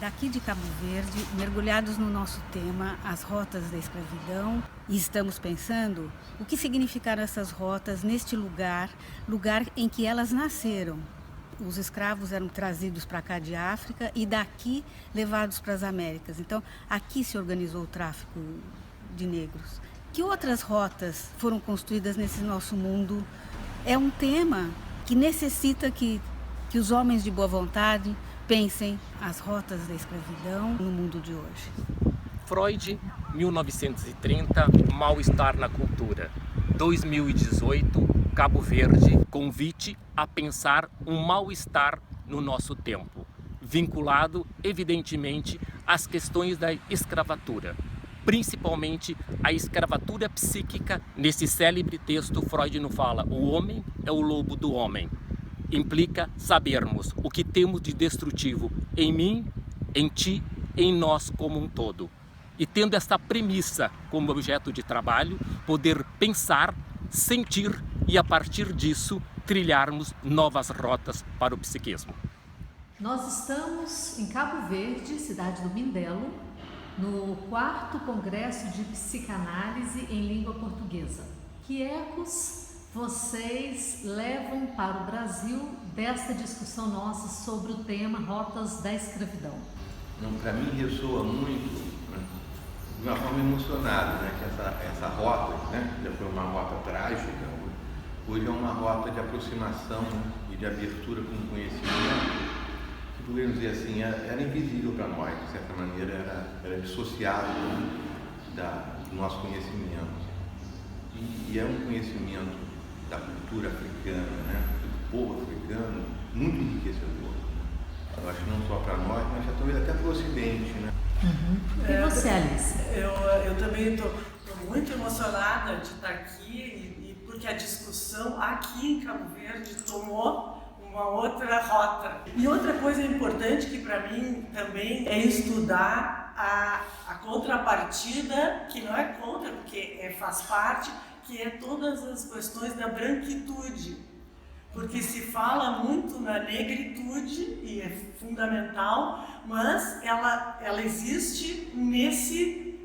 daqui de Cabo Verde, mergulhados no nosso tema, as rotas da escravidão, e estamos pensando o que significaram essas rotas neste lugar em que elas nasceram. Os escravos eram trazidos para cá de África e daqui levados para as Américas. Então, aqui se organizou o tráfico de negros. Que outras rotas foram construídas nesse nosso mundo? É um tema que necessita que os homens de boa vontade pensem as rotas da escravidão no mundo de hoje. Freud, 1930, mal-estar na cultura. 2018, Cabo Verde, convite a pensar um mal-estar no nosso tempo, vinculado, evidentemente, às questões da escravatura, principalmente a escravatura psíquica. Nesse célebre texto, Freud nos fala: o homem é o lobo do homem. Implica sabermos o que temos de destrutivo em mim, em ti, em nós como um todo. E tendo esta premissa como objeto de trabalho, poder pensar, sentir e, a partir disso, trilharmos novas rotas para o psiquismo. Nós estamos em Cabo Verde, cidade do Mindelo, no 4º Congresso de Psicanálise em Língua Portuguesa. Que ecos vocês levam para o Brasil desta discussão nossa sobre o tema Rotas da Escravidão? Para mim ressoa muito, de uma forma emocionada, que essa rota, já foi uma rota trágica, hoje é uma rota de aproximação e de abertura com o conhecimento, que podemos dizer assim, era invisível para nós, de certa maneira era dissociado do nosso conhecimento. E é um conhecimento da cultura africana, do povo africano, muito enriquecedor. Eu acho que não só para nós, mas talvez até para o Ocidente. E você, Alice? Eu também estou muito emocionada de estar aqui e porque a discussão aqui em Cabo Verde tomou uma outra rota. E outra coisa importante que para mim também é estudar a contrapartida, que não é contra, porque faz parte, que é todas as questões da branquitude, porque se fala muito na negritude e é fundamental, mas ela existe nesse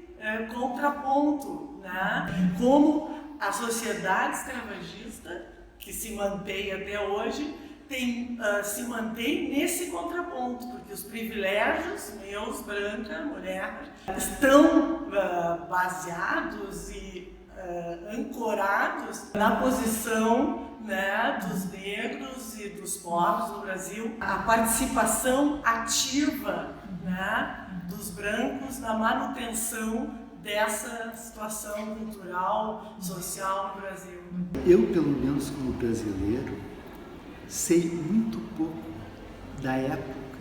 contraponto, como a sociedade escravagista, que se mantém até hoje, se mantém nesse contraponto, porque os privilégios meus, branca, mulher, estão baseados e ancorados na posição dos negros e dos povos no Brasil, a participação ativa dos brancos na manutenção dessa situação cultural, social no Brasil. Eu, pelo menos como brasileiro, sei muito pouco da época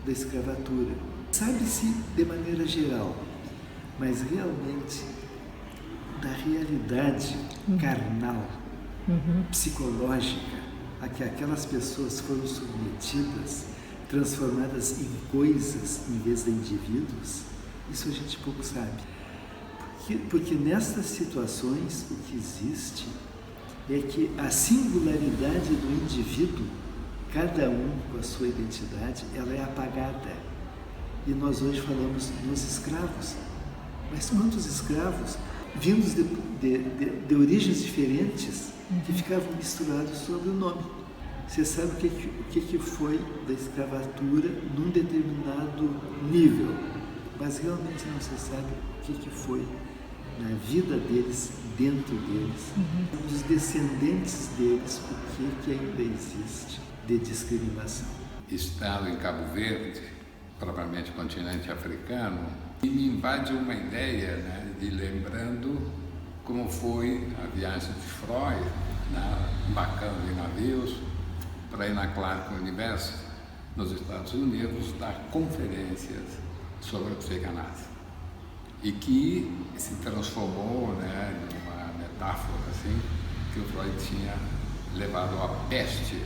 da escravatura. Sabe-se de maneira geral, mas realmente da realidade carnal, psicológica, a que aquelas pessoas foram submetidas, transformadas em coisas em vez de indivíduos, isso a gente pouco sabe. Porque nestas situações o que existe é que a singularidade do indivíduo, cada um com a sua identidade, ela é apagada. E nós hoje falamos nos escravos. Mas quantos escravos vindos de origens diferentes que ficavam misturados sob o nome? Você sabe o que foi da escravatura num determinado nível, mas realmente não se sabe o que foi na vida deles, dentro deles, dos descendentes deles, o que ainda existe de discriminação. Estando em Cabo Verde, propriamente continente africano, e me invade uma ideia, de lembrando como foi a viagem de Freud, embarcando em navios para ir na Clark University, nos Estados Unidos, dar conferências sobre a psicanálise. E que se transformou numa metáfora assim, que o Freud tinha levado a peste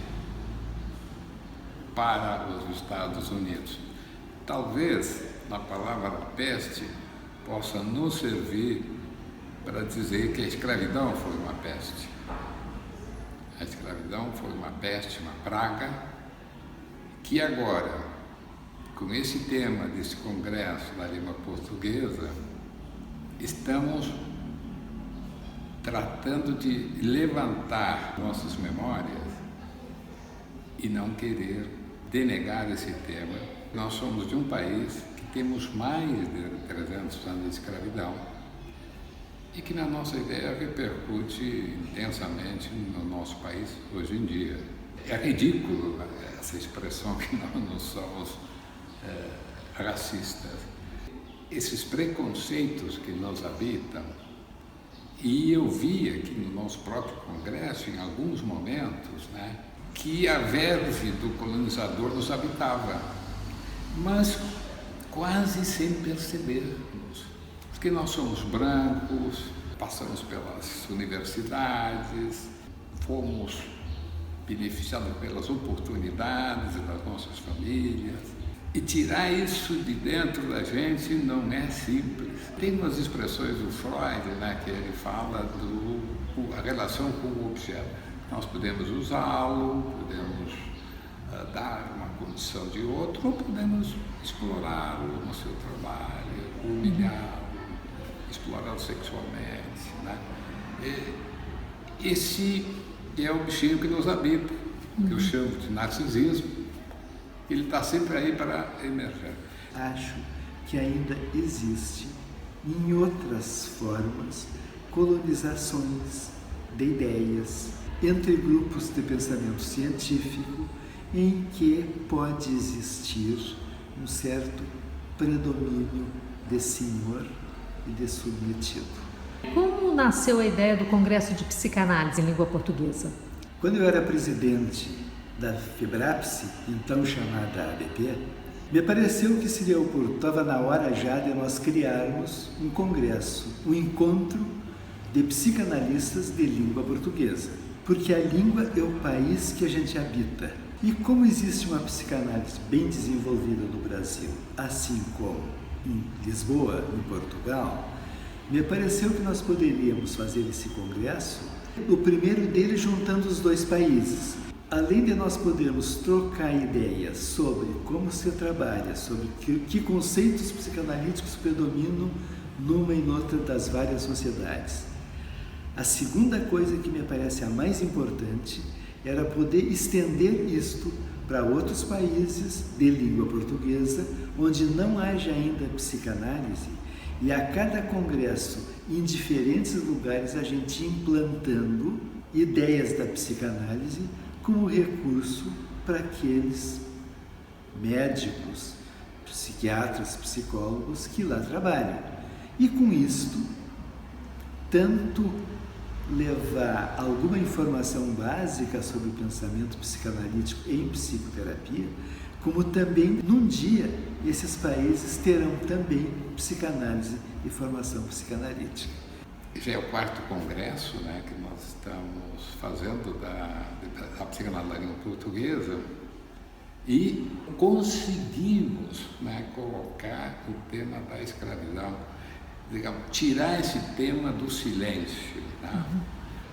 para os Estados Unidos. Talvez a palavra peste possa nos servir para dizer que a escravidão foi uma peste. A escravidão foi uma peste, uma praga, que agora com esse tema desse congresso da língua portuguesa, estamos tratando de levantar nossas memórias e não querer denegar esse tema. Nós somos de um país que temos mais de 300 anos de escravidão e que, na nossa ideia, repercute intensamente no nosso país hoje em dia. É ridículo essa expressão que nós não somos racistas. Esses preconceitos que nos habitam, e eu vi aqui no nosso próprio congresso, em alguns momentos, né, que a verve do colonizador nos habitava, mas quase sem percebermos, porque nós somos brancos, passamos pelas universidades, fomos beneficiados pelas oportunidades das nossas famílias, e tirar isso de dentro da gente não é simples. Tem umas expressões do Freud, né, que ele fala a relação com o objeto. Nós podemos usá-lo, podemos dar uma condição de outro, ou podemos explorá-lo no seu trabalho, humilhá-lo, explorá-lo sexualmente, né? Esse é o bichinho que nos habita, que eu chamo de narcisismo. Ele está sempre aí para emerger. Acho que ainda existe, em outras formas, colonizações de ideias entre grupos de pensamento científico em que pode existir um certo predomínio de senhor e de submetido. Como nasceu a ideia do Congresso de Psicanálise em Língua Portuguesa? Quando eu era presidente da FEBRAPSE, então chamada ABP, me pareceu que seria oportuno, estava na hora já de nós criarmos um congresso, um encontro de psicanalistas de língua portuguesa, porque a língua é o país que a gente habita. E como existe uma psicanálise bem desenvolvida no Brasil, assim como em Lisboa, em Portugal, me pareceu que nós poderíamos fazer esse congresso, o primeiro dele juntando os dois países. Além de nós podermos trocar ideias sobre como se trabalha, sobre que conceitos psicanalíticos predominam numa e noutra das várias sociedades. A segunda coisa que me parece a mais importante era poder estender isto para outros países de língua portuguesa, onde não haja ainda psicanálise, e a cada congresso, em diferentes lugares, a gente implantando ideias da psicanálise como recurso para aqueles médicos, psiquiatras, psicólogos que lá trabalham. E com isto, tanto levar alguma informação básica sobre o pensamento psicanalítico em psicoterapia, como também, num dia, esses países terão também psicanálise e formação psicanalítica. Já é o 4º congresso, né, que nós estamos fazendo da psicanálise da língua portuguesa e conseguimos, né, colocar o tema da escravidão, digamos, tirar esse tema do silêncio. Né?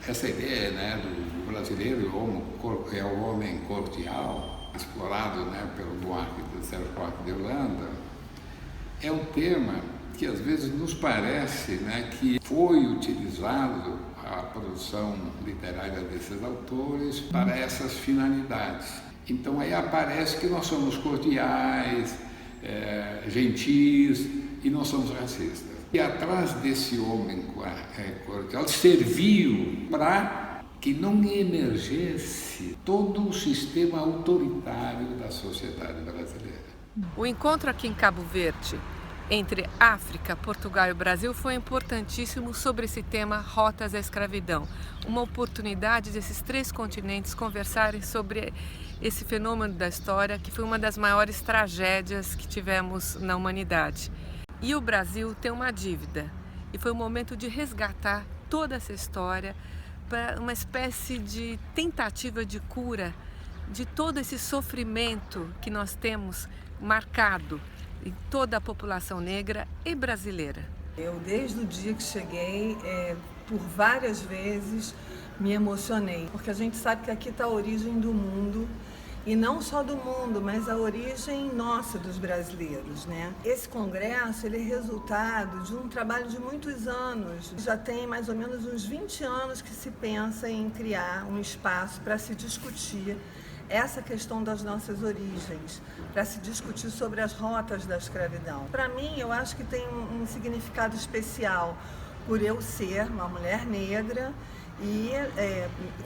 Essa ideia, né, do brasileiro é o homem cordial, explorado, né, pelo Buarque do Sérgio Buarque de Holanda, é um tema que às vezes nos parece, né, que foi utilizado a produção literária desses autores para essas finalidades. Então aí aparece que nós somos cordiais, gentis e não somos racistas. E atrás desse homem cordial serviu para que não emergesse todo o sistema autoritário da sociedade brasileira. O encontro aqui em Cabo Verde entre África, Portugal e Brasil foi importantíssimo sobre esse tema Rotas à Escravidão. Uma oportunidade desses 3 continentes conversarem sobre esse fenômeno da história, que foi uma das maiores tragédias que tivemos na humanidade. E o Brasil tem uma dívida, e foi o momento de resgatar toda essa história para uma espécie de tentativa de cura de todo esse sofrimento que nós temos marcado em toda a população negra e brasileira. Eu, desde o dia que cheguei, por várias vezes me emocionei, porque a gente sabe que aqui está a origem do mundo e não só do mundo, mas a origem nossa dos brasileiros, né? Esse congresso, ele é resultado de um trabalho de muitos anos. Já tem mais ou menos uns 20 anos que se pensa em criar um espaço para se discutir essa questão das nossas origens, para se discutir sobre as rotas da escravidão. Para mim, eu acho que tem um significado especial por eu ser uma mulher negra e,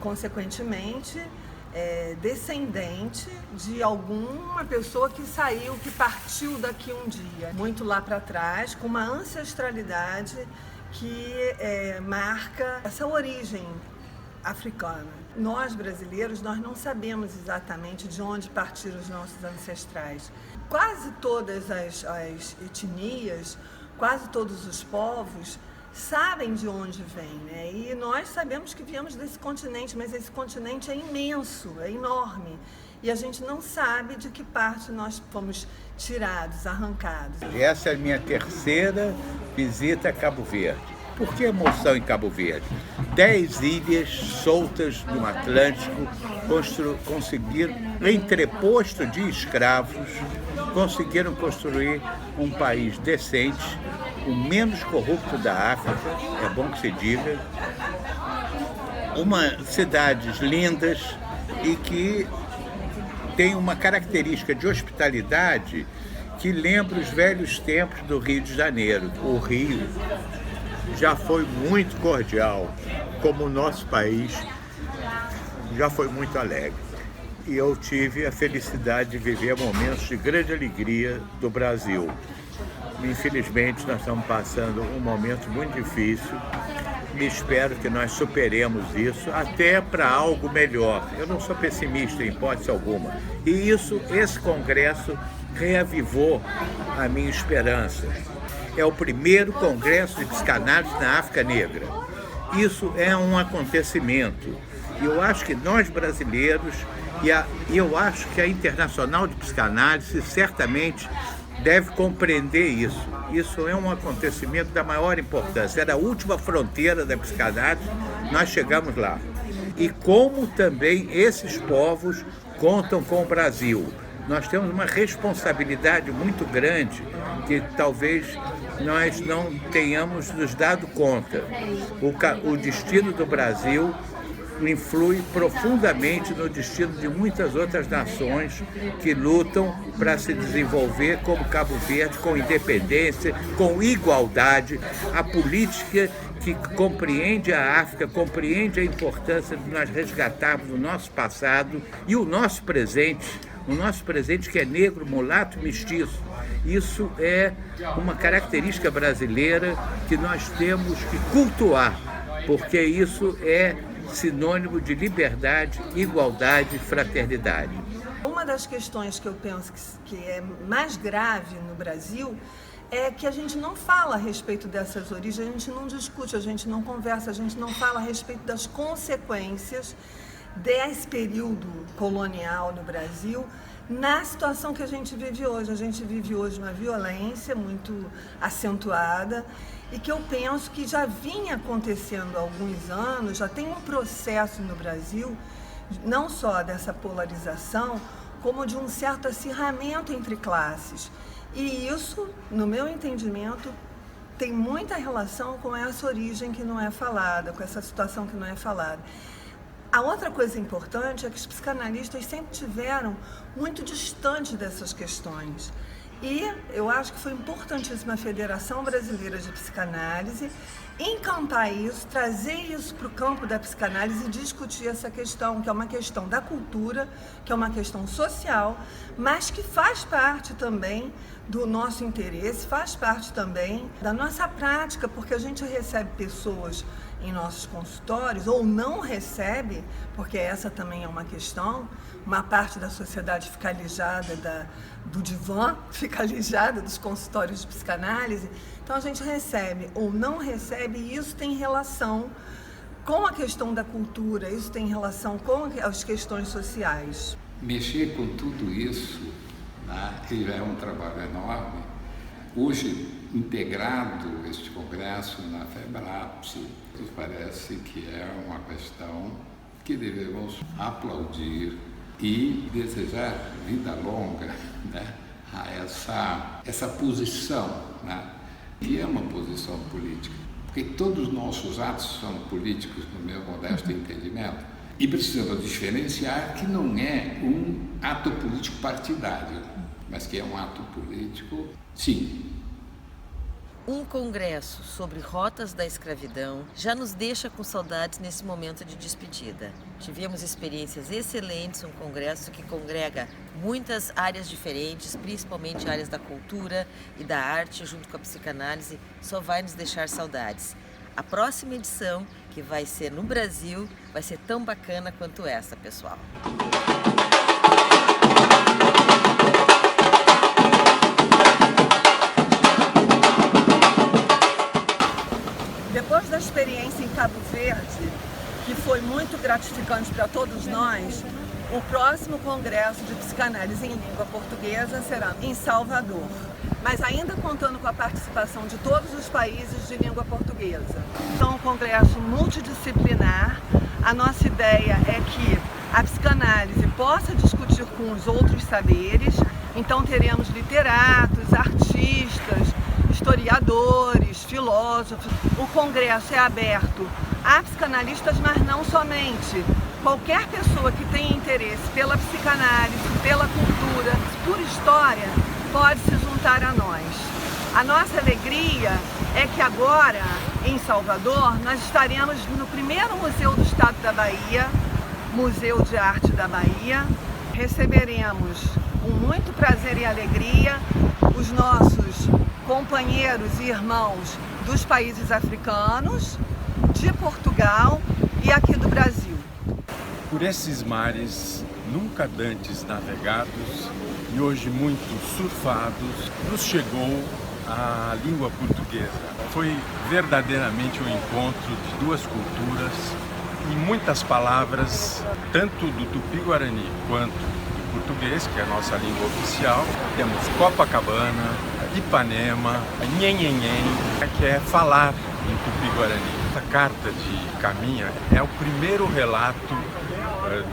consequentemente, descendente de alguma pessoa que saiu, que partiu daqui um dia, muito lá para trás, com uma ancestralidade que marca essa origem africana. Nós, brasileiros, nós não sabemos exatamente de onde partiram os nossos ancestrais. Quase todas as etnias, quase todos os povos sabem de onde vêm, né? E nós sabemos que viemos desse continente, mas esse continente é imenso, é enorme. E a gente não sabe de que parte nós fomos tirados, arrancados. Essa é a minha terceira visita a Cabo Verde. Por que emoção em Cabo Verde? 10 ilhas soltas no Atlântico conseguiram, entreposto de escravos, conseguiram construir um país decente, o menos corrupto da África, é bom que se diga, cidades lindas e que tem uma característica de hospitalidade que lembra os velhos tempos do Rio de Janeiro. O Rio já foi muito cordial, como o nosso país já foi muito alegre. E eu tive a felicidade de viver momentos de grande alegria do Brasil. Infelizmente, nós estamos passando um momento muito difícil e espero que nós superemos isso até para algo melhor. Eu não sou pessimista em hipótese alguma. E esse congresso reavivou a minha esperança. É o primeiro congresso de psicanálise na África Negra. Isso é um acontecimento. E eu acho que nós brasileiros, e eu acho que a Internacional de Psicanálise certamente deve compreender isso. Isso é um acontecimento da maior importância. Era a última fronteira da psicanálise, nós chegamos lá. E como também esses povos contam com o Brasil. Nós temos uma responsabilidade muito grande que talvez nós não tenhamos nos dado conta. O destino do Brasil influi profundamente no destino de muitas outras nações que lutam para se desenvolver como Cabo Verde, com independência, com igualdade. A política que compreende a África, compreende a importância de nós resgatarmos o nosso passado e o nosso presente que é negro, mulato, mestiço. Isso é uma característica brasileira que nós temos que cultuar, porque isso é sinônimo de liberdade, igualdade e fraternidade. Uma das questões que eu penso que é mais grave no Brasil é que a gente não fala a respeito dessas origens, a gente não discute, a gente não conversa, a gente não fala a respeito das consequências desse período colonial no Brasil, na situação que a gente vive hoje. A gente vive hoje uma violência muito acentuada e que eu penso que já vinha acontecendo há alguns anos, já tem um processo no Brasil, não só dessa polarização, como de um certo acirramento entre classes. E isso, no meu entendimento, tem muita relação com essa origem que não é falada, com essa situação que não é falada. A outra coisa importante é que os psicanalistas sempre tiveram muito distante dessas questões. E eu acho que foi importantíssima a Federação Brasileira de Psicanálise encantar isso, trazer isso para o campo da psicanálise e discutir essa questão, que é uma questão da cultura, que é uma questão social, mas que faz parte também do nosso interesse, faz parte também da nossa prática, porque a gente recebe pessoas em nossos consultórios, ou não recebe, porque essa também é uma questão, uma parte da sociedade fica alijada do divã, fica alijada dos consultórios de psicanálise. Então a gente recebe ou não recebe, e isso tem relação com a questão da cultura, isso tem relação com as questões sociais. Mexer com tudo isso, né, que é um trabalho enorme. Hoje, integrado este congresso na FEBRAPS, parece que é uma questão que devemos aplaudir e desejar vida longa, né, a essa posição, né, e é uma posição política, porque todos os nossos atos são políticos, no meu modesto entendimento, e precisamos diferenciar que não é um ato político partidário, mas que é um ato político, sim. Um congresso sobre rotas da escravidão já nos deixa com saudades nesse momento de despedida. Tivemos experiências excelentes, um congresso que congrega muitas áreas diferentes, principalmente áreas da cultura e da arte, junto com a psicanálise, só vai nos deixar saudades. A próxima edição, que vai ser no Brasil, vai ser tão bacana quanto essa, pessoal. Depois da experiência em Cabo Verde, que foi muito gratificante para todos nós, o próximo congresso de psicanálise em língua portuguesa será em Salvador, mas ainda contando com a participação de todos os países de língua portuguesa. Então, um congresso multidisciplinar. A nossa ideia é que a psicanálise possa discutir com os outros saberes, então teremos literatos, artistas, historiadores, filósofos. O congresso é aberto a psicanalistas, mas não somente. Qualquer pessoa que tenha interesse pela psicanálise, pela cultura, por história, pode se juntar a nós. A nossa alegria é que agora, em Salvador, nós estaremos no primeiro Museu do Estado da Bahia, Museu de Arte da Bahia. Receberemos com muito prazer e alegria os nossos companheiros e irmãos dos países africanos, de Portugal e aqui do Brasil. Por esses mares nunca dantes navegados e hoje muito surfados, nos chegou a língua portuguesa. Foi verdadeiramente um encontro de duas culturas e muitas palavras, tanto do Tupi-Guarani quanto do português, que é a nossa língua oficial. Temos Copacabana, Ipanema, Nhenhenhen, que é falar em Tupi-Guarani. Essa carta de Caminha é o primeiro relato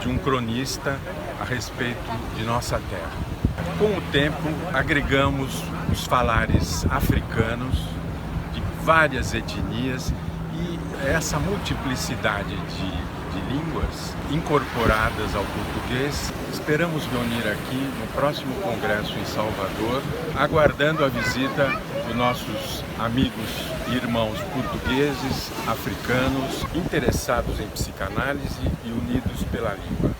de um cronista a respeito de nossa terra. Com o tempo, agregamos os falares africanos de várias etnias e essa multiplicidade de línguas incorporadas ao português. Esperamos reunir aqui no próximo congresso em Salvador, aguardando a visita dos nossos amigos e irmãos portugueses, africanos, interessados em psicanálise e unidos pela língua.